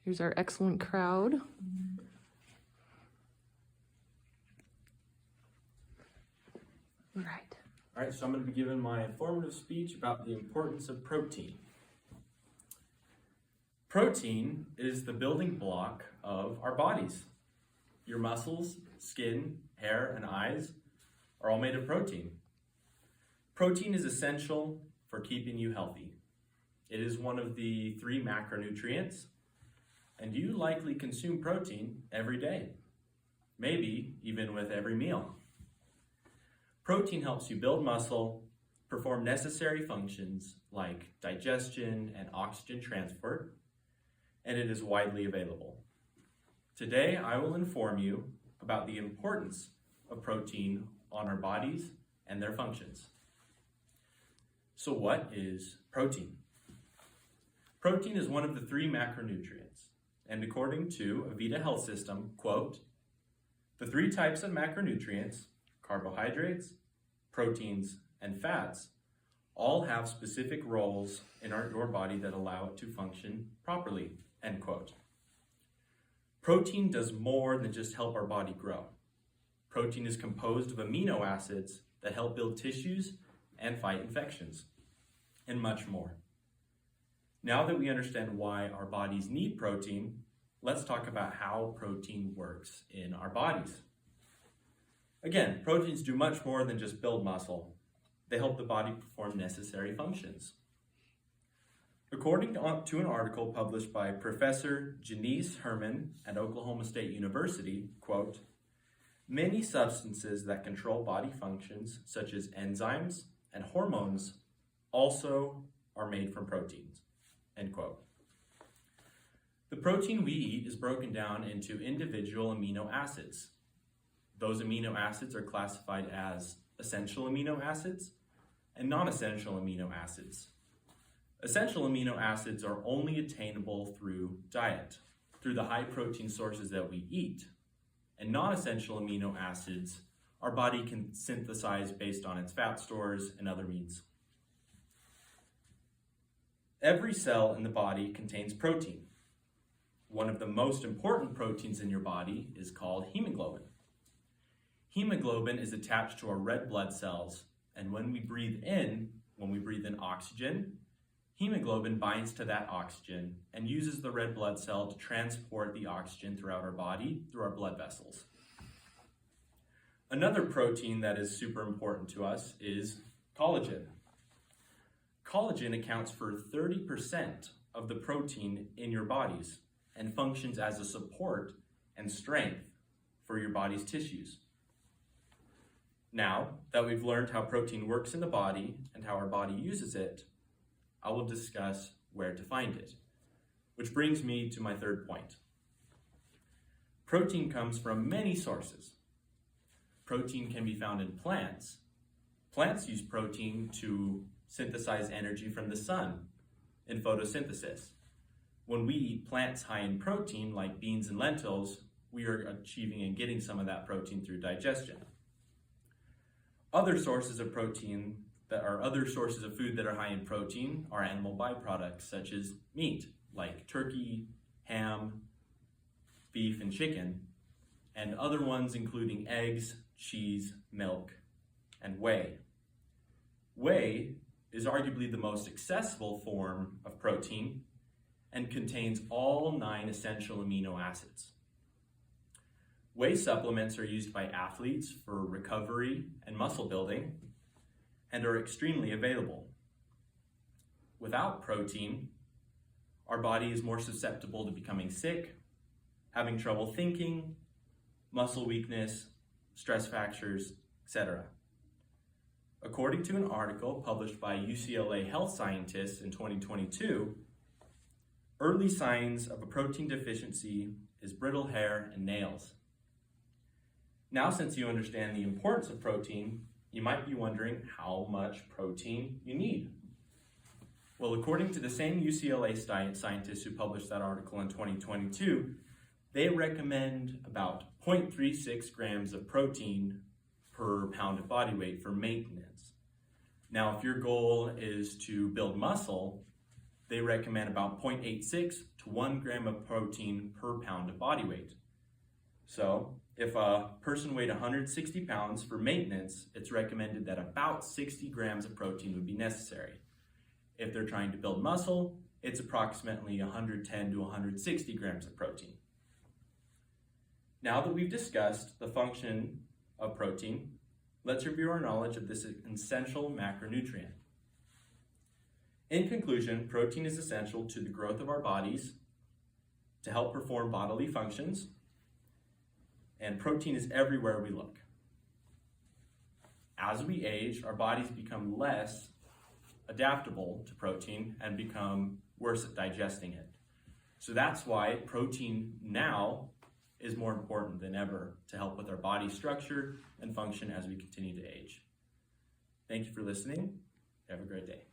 Here's our excellent crowd. All right. All right, so I'm going to be giving my informative speech about the importance of protein. Protein is the building block of our bodies. Your muscles, skin, hair, and eyes are all made of protein. Protein is essential for keeping you healthy. It is one of the 3 macronutrients, and you likely consume protein every day, maybe even with every meal. Protein helps you build muscle, perform necessary functions like digestion and oxygen transport, and it is widely available. Today, I will inform you about the importance of protein on our bodies and their functions. So what is protein? Protein is one of the 3 macronutrients, and according to a Vita Health System, quote, the 3 types of macronutrients, carbohydrates, proteins, and fats, all have specific roles in your body that allow it to function properly, end quote. Protein does more than just help our body grow. Protein is composed of amino acids that help build tissues and fight infections, and much more. Now that we understand why our bodies need protein, let's talk about how protein works in our bodies. Again, proteins do much more than just build muscle. They help the body perform necessary functions. According to an article published by Professor Janice Herman at Oklahoma State University, quote, many substances that control body functions, such as enzymes and hormones, also are made from proteins, end quote. The protein we eat is broken down into individual amino acids. Those amino acids are classified as essential amino acids and non-essential amino acids. Essential amino acids are only attainable through diet, through the high protein sources that we eat. And non-essential amino acids our body can synthesize based on its fat stores and other means. Every cell in the body contains protein. One of the most important proteins in your body is called hemoglobin. Hemoglobin is attached to our red blood cells, and when we breathe in oxygen, hemoglobin binds to that oxygen and uses the red blood cell to transport the oxygen throughout our body through our blood vessels. Another protein that is super important to us is collagen. Collagen accounts for 30% of the protein in your bodies and functions as a support and strength for your body's tissues. Now that we've learned how protein works in the body and how our body uses it, I will discuss where to find it, which brings me to my 3rd point. Protein comes from many sources. Protein can be found in plants. Plants use protein to synthesize energy from the sun in photosynthesis. When we eat plants high in protein, like beans and lentils, we are achieving and getting some of that protein through digestion. Other sources of protein other sources of food that are high in protein are animal byproducts such as meat, like turkey, ham, beef, and chicken, and other ones including eggs, cheese, milk, and whey. Whey is arguably the most accessible form of protein and contains all 9 essential amino acids. Whey supplements are used by athletes for recovery and muscle building and are extremely available. Without protein, our body is more susceptible to becoming sick, having trouble thinking, muscle weakness, stress fractures, etc. According to an article published by UCLA health scientists in 2022, early signs of a protein deficiency is brittle hair and nails. Now, since you understand the importance of protein, you might be wondering how much protein you need. Well, according to the same UCLA scientists who published that article in 2022, they recommend about 0.36 grams of protein per pound of body weight for maintenance. Now, if your goal is to build muscle, they recommend about 0.86 to 1 gram of protein per pound of body weight. So if a person weighed 160 pounds for maintenance, it's recommended that about 60 grams of protein would be necessary. If they're trying to build muscle, it's approximately 110 to 160 grams of protein. Now that we've discussed the function of protein, let's review our knowledge of this essential macronutrient. In conclusion, protein is essential to the growth of our bodies, to help perform bodily functions, and protein is everywhere we look. As we age, our bodies become less adaptable to protein and become worse at digesting it. So that's why protein now is more important than ever to help with our body structure and function as we continue to age. Thank you for listening. Have a great day.